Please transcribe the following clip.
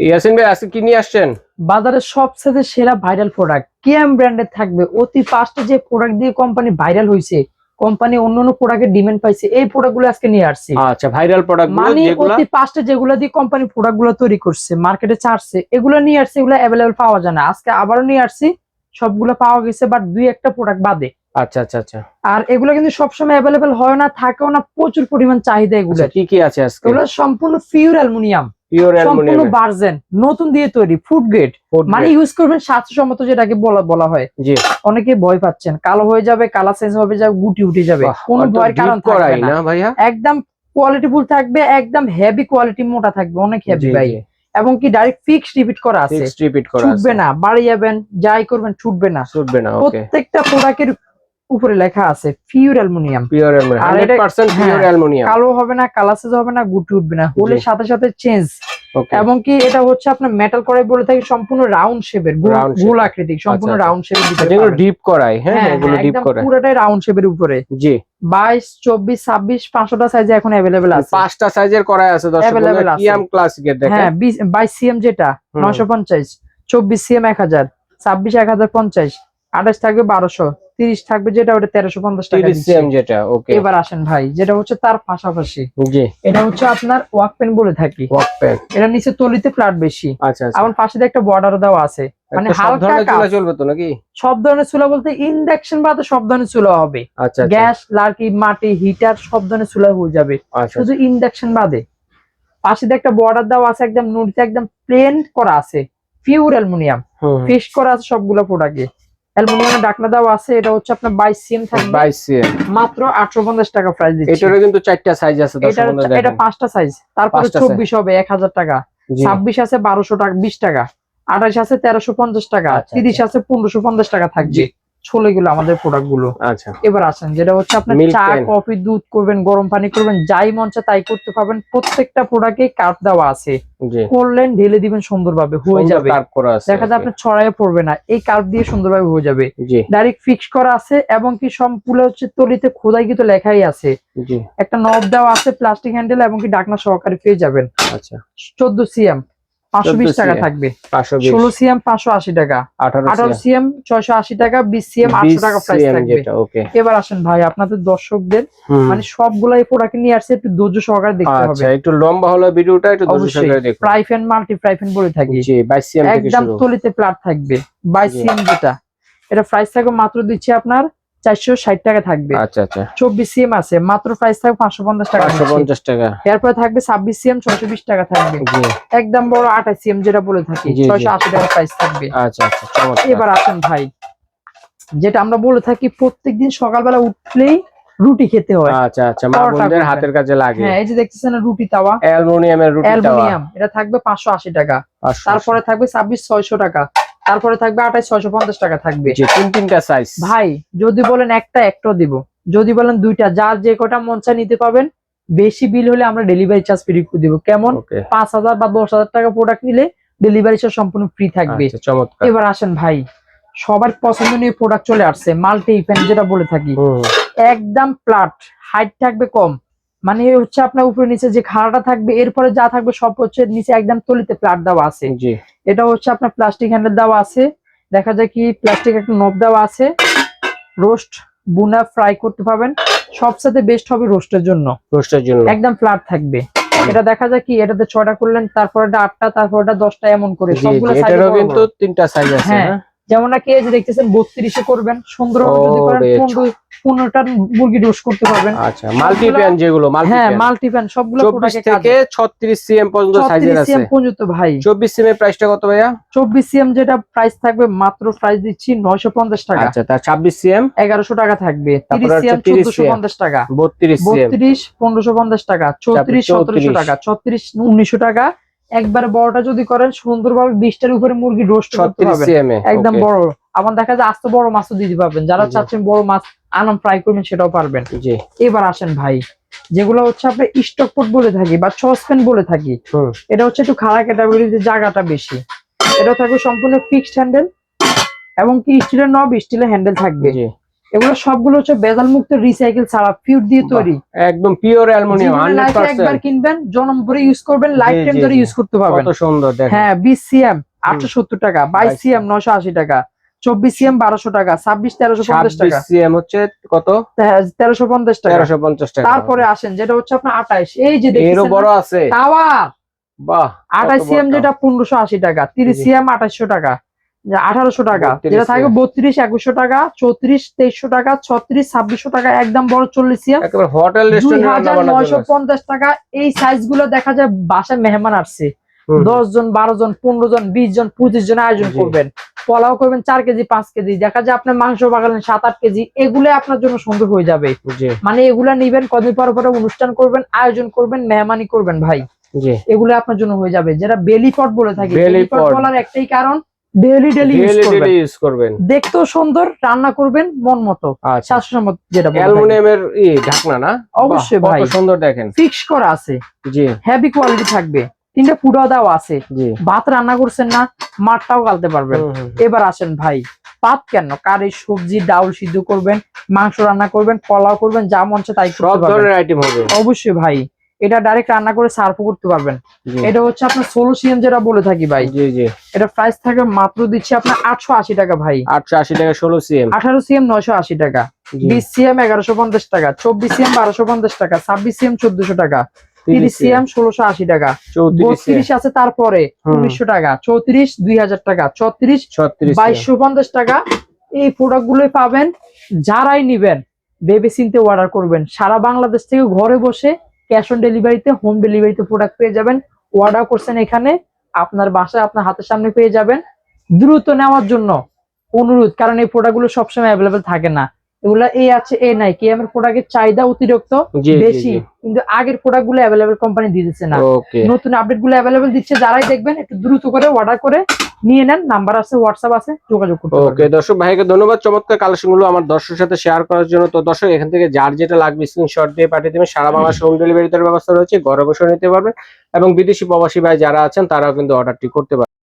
ইয়াসিন ভাই আজকে কি নিয়ে আসছেন? বাজারের সবচেয়ে সেরা ভাইরাল প্রোডাক্ট কেএম ব্র্যান্ডের থাকবে। অতি ফাস্টে যে প্রোডাক্ট দিয়ে কোম্পানি ভাইরাল হয়েছে, কোম্পানি অন্যান্য প্রোডাক্টের ডিমান্ড পাইছে, এই প্রোডাক্টগুলো আজকে নিয়ে আসছি। আচ্ছা, ভাইরাল প্রোডাক্ট মানে যেগুলো অতি ফাস্টে যেগুলো দিয়ে কোম্পানি প্রোডাক্টগুলো তৈরি করছে, মার্কেটে ছাড়ছে, এগুলো নিয়ে আসছে। এগুলো অ্যাভেলেবল পাওয়া যায় না, আজকে আবারও নিয়ে আসছি। সবগুলো পাওয়া গেছে, বাট দুই একটা প্রোডাক্ট বাদে। আচ্ছা আচ্ছা আচ্ছা। আর এগুলো কিন্তু সবসময় অ্যাভেলেবল হয় না, থাকেও না, প্রচুর পরিমাণ চাহিদা এগুলো। কি কি আছে আজকে? এগুলো সম্পূর্ণ পিওর অ্যালুমিনিয়াম, পিওর সম্পূর্ণ অ্যালুমিনিয়াম, ভার্জিন, নতুন দিয়ে তৈরি, ফুড গ্রেড। মানে ইউজ করবেন স্বাস্থ্যসম্মত, যেটাকে বলা হয়। জি। অনেকে ভয় পাচ্ছেন কালো হয়ে যাবে, কালার চেঞ্জ হবে যাবে, গুটি উঠে যাবে, কোনো ভয়ের কারণ থাকবে না ভাইয়া। একদম কোয়ালিটিফুল থাকবে, একদম হেভি কোয়ালিটি, মোটা থাকবে, অনেক হেভি ভাই। এবং কি ডাইরেক্ট ফিক্সড রিপিট করা আছে, ছুটবে না, বাড়ি যাবেন যাই করবেন ছুটবে না, ছুটবে না। প্রত্যেকটা প্রোডাক্টের উপরে লেখা আছে pure aluminium, pure aluminium, 100% pure aluminium. কালো হবে না, কালার চেঞ্জ হবে না, গুটি উঠবে না, হলে সাথে সাথে চেঞ্জ। এবং কি এটা হচ্ছে আপনার মেটাল করাই বলে থাকি, সম্পূর্ণ রাউন্ড শেপের, গোল আকৃতির, সম্পূর্ণ রাউন্ড শেপের ভিতরে, যেগুলো ডিপ করাই। হ্যাঁ, এগুলো ডিপ করাই, পুরোটাই রাউন্ড শেপের উপরে। জি। 22, 24, 26, 500টা সাইজে এখন अवेलेबल আছে, 5টা সাইজের করাই আছে দর্শক। কিয়াম ক্লাসিকের দেখেন। হ্যাঁ, 22 সিএম যেটা 950, 24 সিএম 1000, 26 1050, 28 থাকবে 1200, 30 থাকবে যেটা ওটা 1350 টাকা দিচ্ছি। 30 সিএম যেটা। ওকে, এবার আসেন ভাই, যেটা হচ্ছে তার পাশাপাশি, জি, এটা হচ্ছে আপনার ওয়াক পেন বলে থাকি। ওয়াক পেন, এটা নিচে তলিতে ফ্ল্যাট বেশি। আচ্ছা আচ্ছা। আমার পাশে একটা বর্ডার দেওয়া আছে, মানে হালকা চুলা চলবে তো নাকি? সব ধরনের চুলা বলতে ইন্ডাকশন বাদে সব ধরনের চুলা হবে। আচ্ছা, গ্যাস, লার্কি, মাটি, হিটার সব ধরনের চুলা হয়ে যাবে, শুধু ইন্ডাকশন বাদে। পাশে একটা বর্ডার দেওয়া আছে, একদম নুড়িতে একদম প্লেন করা আছে, পিওর অ্যালুমিনিয়াম, ফিক্স করা আছে সবগুলো প্রোডাক্টে। অ্যালুমিনিয়ামের ঢাকনা দেওয়া আছে, এটা হচ্ছে আপনার 22 সিএম থাকবে, 22 সিএম, মাত্র 850 টাকা প্রাইস দিচ্ছি। এটারও কিন্তু 4টা সাইজ আছে দর্শক। এটা 5টা সাইজ, তারপরে 24 হবে 1000 টাকা, 26 আছে 1200 টাকা 20 টাকা, 28 আছে 1350 টাকা, 30 আছে 1550 টাকা থাকবে। চলে গেল আমাদের প্রোডাক্ট গুলো। আচ্ছা, এবার আসেন যেটা হচ্ছে আপনার চা, কফি, দুধ করবেন, গরম পানি করবেন, যাই মন চায় তাই করতে পারবেন। প্রত্যেকটা প্রোডাক্টে কার্ভ দেওয়া আছে, করলেন ঢেলে দিবেন সুন্দরভাবে হয়ে যাবে। দেখা যায় আপনার ছড়াইয়ে পড়বে না, এই কার্ভ দিয়ে সুন্দরভাবে হয়ে যাবে। ডাইরেক্ট ফিক্স করা আছে, এবং কি সম্পূর্ণ হচ্ছে তলিতে খোদাই কিন্তু লেখাই আছে। একটা নব দেওয়া আছে, প্লাস্টিক হ্যান্ডেল, এবং কি ঢাকনা সহকারে পেয়ে যাবেন। আচ্ছা, 14 সিএম 520 টাকা থাকবে, 16 সিএম 580 টাকা, 18 সিএম 680 টাকা, 20 সিএম 800 টাকা প্রাইস থাকবে। এবার আসেন ভাই, আপনাদের দর্শকদের মানে সবগুলাই প্রোডাক্ট নিয়ে আসছে, একটু ধৈর্য সহকারে দেখতে হবে। আচ্ছা, একটু লম্বা হলো ভিডিওটা, একটু ধৈর্য সহকারে দেখুন। Fry pan, multi fry pan বলে থাকি। জি, 22 সিএম থেকে একদম শুরু, তলিতে প্লাট থাকবে 22 সিএম যেটা, এটা প্রাইস থাকবে মাত্র দিচ্ছি আপনার 460 টাকা থাকবে। আচ্ছা আচ্ছা, 24 সিএম আছে, মাত্র প্রাইস থাকবে 550 টাকা, 550 টাকা। এরপর থাকবে 26 সিএম 620 টাকা থাকবে। একদম বড় 28 সিএম যেটা বলে থাকি 680 টাকা প্রাইস থাকবে। আচ্ছা আচ্ছা, চমৎকার। এবার আসেন ভাই, যেটা আমরা বলে থাকি প্রত্যেকদিন সকালবেলা উঠলেই রুটি খেতে হয়। আচ্ছা আচ্ছা, মা বোনদের হাতের কাজে লাগে। হ্যাঁ, এই যে দেখতেছেন রুটি তাওয়া, অ্যালুমিনিয়ামের রুটি তাওয়া, অ্যালুমিনিয়াম, এটা থাকবে 580 টাকা। তারপরে থাকবে 26 600 টাকা, তারপরে থাকবে 28 650 টাকা থাকবে। তিনটা সাইজ ভাই, যদি বলেন একটা দিব, যদি বলেন দুইটা, যার যে কটা মন চায় নিতে পাবেন। বেশি বিল হলে আমরা ডেলিভারি চার্জ ফ্রি করে দিব। কেমন? 5000 বা 10000 টাকা প্রোডাক্ট নিলে ডেলিভারি চার্জ সম্পূর্ণ ফ্রি থাকবে। এবার আসেন ভাই, সবার পছন্দনীয় প্রোডাক্ট চলে আসছে, মাল্টি ফ্যান যেটা বলে থাকি। একদম প্লাট, হাইট থাকবে কম, মানে হচ্ছে আপনার উপরে নিচে যে খাড়াটা থাকবে, এরপরে যা থাকবে সব হচ্ছে নিচে একদম তলিতে প্লাট দেওয়া আছে। এটা হচ্ছে আপনার প্লাস্টিক হ্যান্ডেল দেওয়া আছে, দেখা যায় কি প্লাস্টিক একটা নব দেওয়া আছে। রোস্ট, বুনা, ফ্রাই করতে পারবেন। সবচেয়ে বেস্ট হবে রোস্টের জন্য, একদম ফ্ল্যাট থাকবে। এটা দেখা যায় কি এটাতে 6টা করলেন, তারপর এটা 8টা, তারপর এটা 10টা, এমন করে সবগুলো সাইজ। এটারও কিন্তু 3টা সাইজ আছে। হ্যাঁ, যেমন নাকি এই যে দেখতেছেন 32 এ করবেন, সুন্দর যদি করেন 15টা মুরগি রোস্ট করতে পারবেন। আচ্ছা, মাল্টি প্যান যেগুলো, হ্যাঁ মাল্টি প্যান সবগুলো 24 থেকে 36 সিএম পর্যন্ত সাইজের আছে। 36 সিএম পর্যন্ত ভাই। 24 সিএম এর প্রাইসটা কত ভাইয়া? 24 সিএম যেটা প্রাইস থাকবে মাত্র প্রাইস দিচ্ছি 950 টাকা। আচ্ছা, তার 26 সিএম 1100 টাকা থাকবে। 30 সিএম 1450 টাকা, 32 সিএম 1550 টাকা, 34 1700 টাকা, 36 1900 টাকা। একবারে বড়টা যদি করেন সুন্দরভাবে 20টার উপরে মুরগি রোস্ট করতে পারবেন, একদম বড়। আবার দেখা যায় আস্ত বড় মাছও দিতে পারবেন, যারা চাচ্ছেন বড় মাছ আনাম ফ্রাই করবেন সেটাও পারবেন। এবার আসেন ভাই, যেগুলো হচ্ছে আপনি স্টক পট বলে থাকি বা সসপ্যান বলে থাকি, এটা হচ্ছে একটু খাড়া ক্যাটাগরিতে, জায়গাটা বেশি। এটা থাকবে সম্পূর্ণ ফিক্সড হ্যান্ডেল, এবং কি স্টিলের নব, স্টিলের হ্যান্ডেল থাকবে। এগুলো সবগুলো হচ্ছে ভেজাল মুক্ত, রিসাইকেল ছাড়া, পিওর দিয়ে তৈরি, একদম পিওর অ্যালুমিনিয়াম। একবার কিনবেন, জনম ভরে ইউজ করবেন, লাইফ টাইম ধরে ইউজ করতে পারবেন। কত সুন্দর দেখেন। হ্যাঁ 20 সিএম 870 টাকা, 22 সিএম 980 টাকা, 24 সিএম 1200 টাকা, 26 1350 টাকা। 26 সিএম হচ্ছে কত? 1350 টাকা। 1350 টাকা। তারপরে আসেন যেটা হচ্ছে আপনার 28, এই যে দেখেন এরও বড় আছে টাওয়ার। বাহ, 28 সিএম যেটা 1580 টাকা, 30 সিএম 2800 টাকা, 1800 টাকা, যেটা থাকবে 32 2100 টাকা, 34 2300 টাকা, 36 2600 টাকা, একদম বড় 40 সিএম একেবারে হোটেল রেস্টুরেন্ট 2950 টাকা। এই সাইজ গুলো দেখা যায় বাসায় মেহমান আসছে, 10 জন 12 জন 15 জন 20 জন 25 জন আয়োজন করবেন, পোলাও করবেন 4 কেজি 5 কেজি, দেখা যায় আপনার মাংস বাগালেন 7-8 কেজি, এগুলো আপনার জন্য সুন্দর হয়ে যাবে। মানে এগুলা নিবেন, কদিন পর পরে অনুষ্ঠান করবেন, আয়োজন করবেন, মেহমানি করবেন ভাই, এগুলো আপনার জন্য হয়ে যাবে। যেটা বেলি পট বলে থাকি, বেলি পট বলার একটাই কারণ, ডেইলি ইউজ করবেন, দেখতেও সুন্দর, রান্না করবেন মন মতো, স্বাস্থ্যসম্মত। যেটা অ্যালুমিনিয়ামের ঢাকনা না? অবশ্যই ভাই, কত সুন্দর দেখেন, ফিক্স করা আছে, জি হেভি কোয়ালিটি থাকবে, 3টা ফুটা দেওয়া আছে, ভাত রান্না করছেন না, মাঠটাও গালতে পারবেন। এবার আসেন ভাই, পাত কেন, কারি সবজি ডাউল সিদ্ধ করবেন, মাংস রান্না করবেন, পোলাও করবেন, যা মন চায় তাই সব ধরনের আইটেম হবে। অবশ্যই ভাই, এটা ডাইরেক্ট রান্না করে সার্ভ করতে পারবেন। এটা হচ্ছে আপনার 16 সিএম যেটা বলে থাকি ভাই, জি জি, এটা প্রাইস থাকে মাত্র দিচ্ছি আপনার 880 টাকা ভাই। 880 টাকা 16 সিএম। 18 সিএম 980 টাকা, 20 সিএম 1150 টাকা, 24 সিএম 1250 টাকা, 26 সিএম 1400 টাকা, 30 সিএম 1680 টাকা, 32 আছে তারপরে 1900 টাকা, 34 2000 টাকা, 34 2250 টাকা। এই প্রোডাক্ট গুলোই পাবেন। যারাই নিবেন ভেবে চিন্তে অর্ডার করবেন, সারা বাংলাদেশ থেকে ঘরে বসে ক্যাশ অন ডেলিভারিতে, হোম ডেলিভারিতে প্রোডাক্ট পেয়ে যাবেন। অর্ডার করছেন এখানে, আপনার বাসায় আপনার হাতের সামনে পেয়ে যাবেন। দ্রুত নেওয়ার জন্য অনুরোধ, কারণ এই প্রোডাক্ট গুলো সবসময় অ্যাভেলেবেল থাকে না। এগুলা এই আছে এ নাই, কেএম প্রোডাক্টের চাহিদা অতিরিক্ত বেশি, কিন্তু আগের প্রোডাক্ট গুলো অ্যাভেলেবেল কোম্পানি দিয়ে দিচ্ছে না, নতুন আপডেট গুলো অ্যাভেলেবেল দিচ্ছে। যারাই দেখবেন একটু দ্রুত করে অর্ডার করে নিয়ে নেন, নাম্বার আছে, হোয়াটসঅ্যাপ আছে, যোগাযোগ করতে পারবেন। ওকে দর্শক, ভাইকে ধন্যবাদ চমৎকার কালেকশন গুলো আমার দর্শকের সাথে শেয়ার করার জন্য। তো দর্শক, এখান থেকে যার যেটা লাগবে স্ক্রিনশট দিয়ে পাঠিয়ে দেবেন, সারা বাংলাদেশ হোম ডেলিভারির ব্যবস্থা রয়েছে, ঘরে বসে নিতে পারবেন। এবং বিদেশি প্রবাসী ভাই যারা আছেন তারাও কিন্তু অর্ডারটি করতে পারবেন।